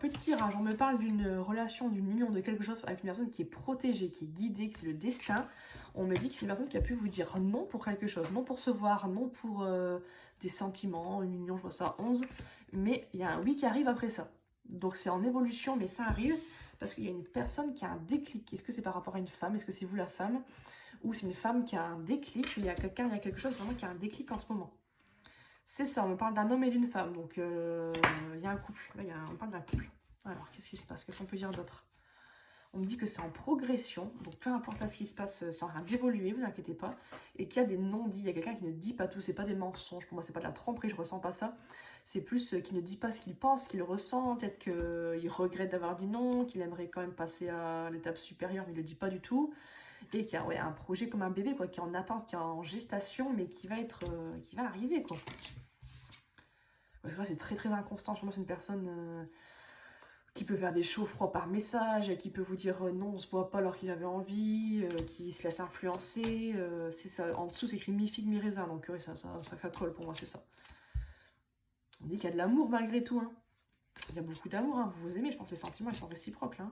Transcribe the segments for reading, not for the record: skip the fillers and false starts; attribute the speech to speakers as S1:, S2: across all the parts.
S1: petit tirage, on me parle d'une relation, d'une union, de quelque chose avec une personne qui est protégée, qui est guidée, que c'est le destin. On me dit que c'est une personne qui a pu vous dire non pour quelque chose, non pour se voir, non pour des sentiments, une union, je vois ça à 11. Mais il y a un oui qui arrive après ça. Donc c'est en évolution, mais ça arrive parce qu'il y a une personne qui a un déclic. Est-ce que c'est par rapport à une femme? Est-ce que c'est vous la femme? Ou c'est une femme qui a un déclic? Il y a quelqu'un, il y a quelque chose vraiment qui a un déclic en ce moment. C'est ça, on me parle d'un homme et d'une femme, donc il y a un couple. Là, on parle d'un couple. Alors, qu'est-ce qui se passe? Qu'est-ce qu'on peut dire d'autre? On me dit que c'est en progression, donc peu importe là ce qui se passe, c'est en train d'évoluer, vous inquiétez pas. Et qu'il y a des non-dits, il y a quelqu'un qui ne dit pas tout, c'est pas des mensonges, pour moi c'est pas de la tromperie, je ressens pas ça. C'est plus qu'il ne dit pas ce qu'il pense, qu'il ressent, peut-être qu'il regrette d'avoir dit non, qu'il aimerait quand même passer à l'étape supérieure, mais il le dit pas du tout. Et qu'il y a un projet comme un bébé, quoi, qui est en attente, qui est en gestation, mais qui va arriver, quoi. Parce que là, c'est très très inconstant. Sur moi, c'est une personne qui peut faire des chauds froids par message, qui peut vous dire non, on se voit pas alors qu'il avait envie, qui se laisse influencer. C'est ça. En dessous, c'est écrit mi-figue, mi-raisin. Donc, oui, ça colle pour moi, c'est ça. On dit qu'il y a de l'amour malgré tout. Hein. Il y a beaucoup d'amour. Hein. Vous vous aimez, je pense que les sentiments, ils sont réciproques là.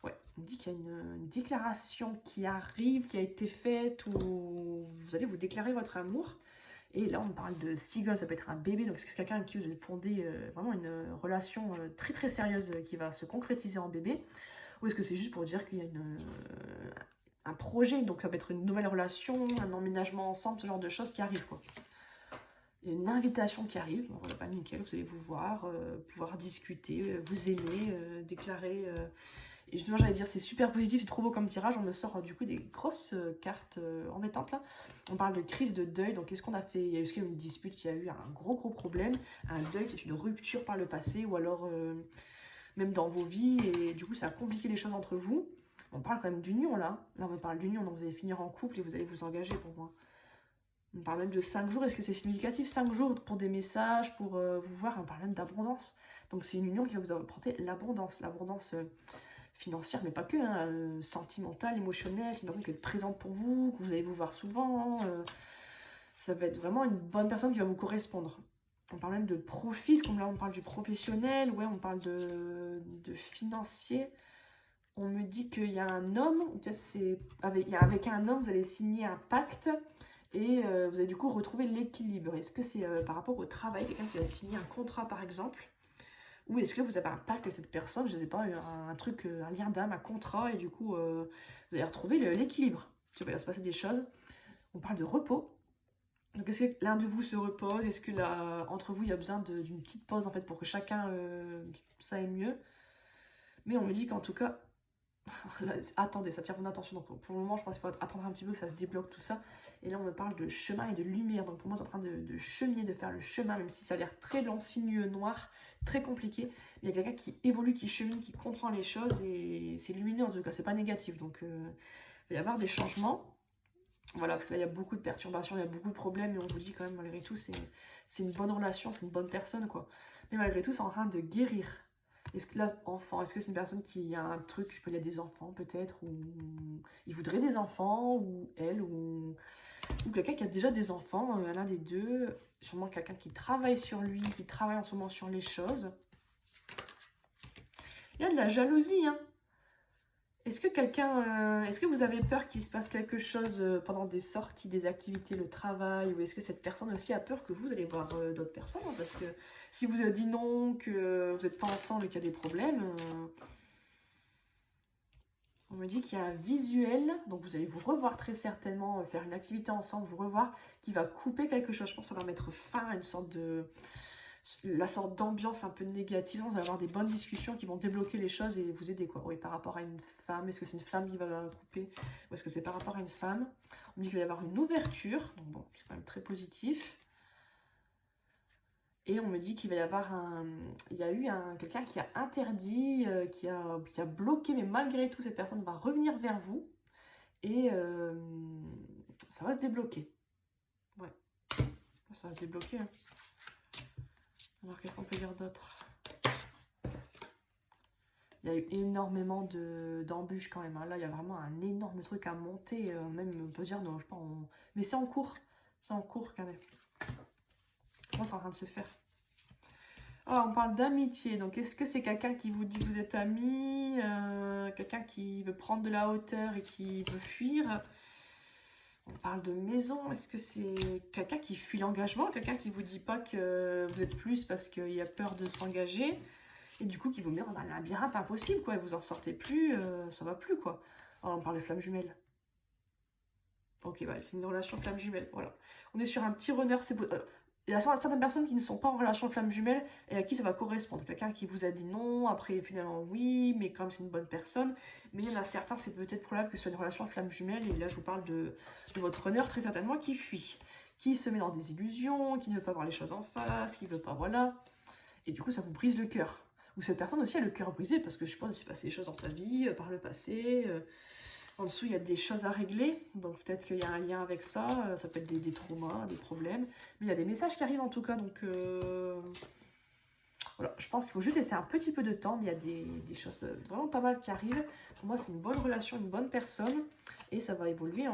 S1: Ouais, on dit qu'il y a une déclaration qui arrive, qui a été faite, où vous allez vous déclarer votre amour. Et là, on parle de cigogne, ça peut être un bébé, donc c'est quelqu'un avec qui vous allez fonder vraiment une relation très très sérieuse qui va se concrétiser en bébé. Ou est-ce que c'est juste pour dire qu'il y a un projet, donc ça peut être une nouvelle relation, un emménagement ensemble, ce genre de choses qui arrivent, quoi. Il y a une invitation qui arrive, bon, voilà, pas nickel, vous allez vous voir, pouvoir discuter, vous aimer, déclarer... Et justement, j'allais dire, c'est super positif, c'est trop beau comme tirage. On me sort du coup des grosses cartes embêtantes là. On parle de crise, de deuil. Donc, qu'est-ce qu'on a fait? Est-ce qu'il y a eu une dispute? Il y a eu un gros problème. Un deuil qui est une rupture par le passé ou alors même dans vos vies. Et du coup, ça a compliqué les choses entre vous. On parle quand même d'union là. Là, on me parle d'union. Donc, vous allez finir en couple et vous allez vous engager pour moi. On parle même de 5 jours. Est-ce que c'est significatif? 5 jours pour des messages, pour vous voir. On parle même d'abondance. Donc, c'est une union qui va vous apporter l'abondance. L'abondance... financière, mais pas que, hein, sentimentale, émotionnelle, c'est une personne qui va être présente pour vous, que vous allez vous voir souvent, ça va être vraiment une bonne personne qui va vous correspondre. On parle même de profit, comme là on parle du professionnel, ouais, on parle de financier. On me dit qu'il y a un homme, avec un homme, vous allez signer un pacte et vous allez du coup retrouver l'équilibre. Est-ce que c'est par rapport au travail, quelqu'un qui va signer un contrat par exemple? Ou est-ce que vous avez un pacte avec cette personne, je ne sais pas, un truc, un lien d'âme, un contrat, et du coup, vous allez retrouver l'équilibre. Il va se passer des choses. On parle de repos. Donc, est-ce que l'un de vous se repose? Est-ce que entre vous, il y a besoin d'une petite pause, en fait, pour que chacun, ça aille mieux? Mais on me dit qu'en tout cas, là, attendez, ça tire mon attention. Donc, pour le moment, je pense qu'il faut attendre un petit peu que ça se débloque, tout ça. Et là, on me parle de chemin et de lumière. Donc, pour moi, c'est en train de cheminer, de faire le chemin, même si ça a l'air très long, sinueux, noir, très compliqué. Mais il y a quelqu'un qui évolue, qui chemine, qui comprend les choses. Et c'est lumineux, en tout cas, c'est pas négatif. Donc, il va y avoir des changements. Voilà, parce que là, il y a beaucoup de perturbations, il y a beaucoup de problèmes. Et on vous dit quand même, malgré tout, c'est une bonne relation, c'est une bonne personne, quoi. Mais malgré tout, c'est en train de guérir. Est-ce que là, enfant, est-ce que c'est une personne qui a un truc, il y a des enfants peut-être, ou il voudrait des enfants, ou elle, ou quelqu'un qui a déjà des enfants, l'un des deux, sûrement quelqu'un qui travaille sur lui, qui travaille en ce moment sur les choses. Il y a de la jalousie, hein. Est-ce que vous avez peur qu'il se passe quelque chose pendant des sorties, des activités, le travail, ou est-ce que cette personne aussi a peur que vous allez voir d'autres personnes, hein, parce que si vous avez dit non, que vous n'êtes pas ensemble et qu'il y a des problèmes, on me dit qu'il y a un visuel, donc vous allez vous revoir très certainement, faire une activité ensemble, vous revoir, qui va couper quelque chose. Je pense que ça va mettre fin à la sorte d'ambiance un peu négative. On va avoir des bonnes discussions qui vont débloquer les choses et vous aider, quoi. Oui, par rapport à une femme, est-ce que c'est une femme qui va couper ou est-ce que c'est par rapport à une femme? On me dit qu'il va y avoir une ouverture, donc bon, c'est quand même très positif. Et on me dit qu'il va y avoir il y a eu quelqu'un qui a interdit, qui a bloqué, mais malgré tout, cette personne va revenir vers vous et ça va se débloquer. Ouais, ça va se débloquer, hein. Alors, qu'est-ce qu'on peut dire d'autre? Il y a eu énormément d'embûches quand même, hein. Là, il y a vraiment un énorme truc à monter. Même, on peut dire, non, je sais pas, mais c'est en cours. C'est en cours, quand même. Moi, c'est en train de se faire. Ah, on parle d'amitié, donc est-ce que c'est quelqu'un qui vous dit que vous êtes amis, quelqu'un qui veut prendre de la hauteur et qui veut fuir? On parle de maison, est-ce que c'est quelqu'un qui fuit l'engagement, quelqu'un qui vous dit pas que vous êtes plus parce qu'il a peur de s'engager, et du coup qui vous met dans un labyrinthe impossible, quoi, et vous en sortez plus, ça va plus, quoi. Alors, on parle de flammes jumelles. Ok, bah, c'est une relation flamme jumelle, voilà. On est sur un petit runner, c'est beau. Il y a certaines personnes qui ne sont pas en relation flamme jumelle et à qui ça va correspondre. Quelqu'un qui vous a dit non, après finalement oui, mais quand même c'est une bonne personne. Mais il y en a certains, c'est peut-être probable que ce soit une relation flamme jumelle. Et là, je vous parle de votre runner, très certainement, qui fuit. Qui se met dans des illusions, qui ne veut pas voir les choses en face, qui ne veut pas, voilà. Et du coup, ça vous brise le cœur. Ou cette personne aussi a le cœur brisé parce que je pense qu'il s'est passé des choses dans sa vie, par le passé. En dessous, il y a des choses à régler, donc peut-être qu'il y a un lien avec ça, ça peut être des traumas, des problèmes, mais il y a des messages qui arrivent en tout cas, donc voilà, je pense qu'il faut juste laisser un petit peu de temps, mais il y a des choses vraiment pas mal qui arrivent. Pour moi, c'est une bonne relation, une bonne personne, et ça va évoluer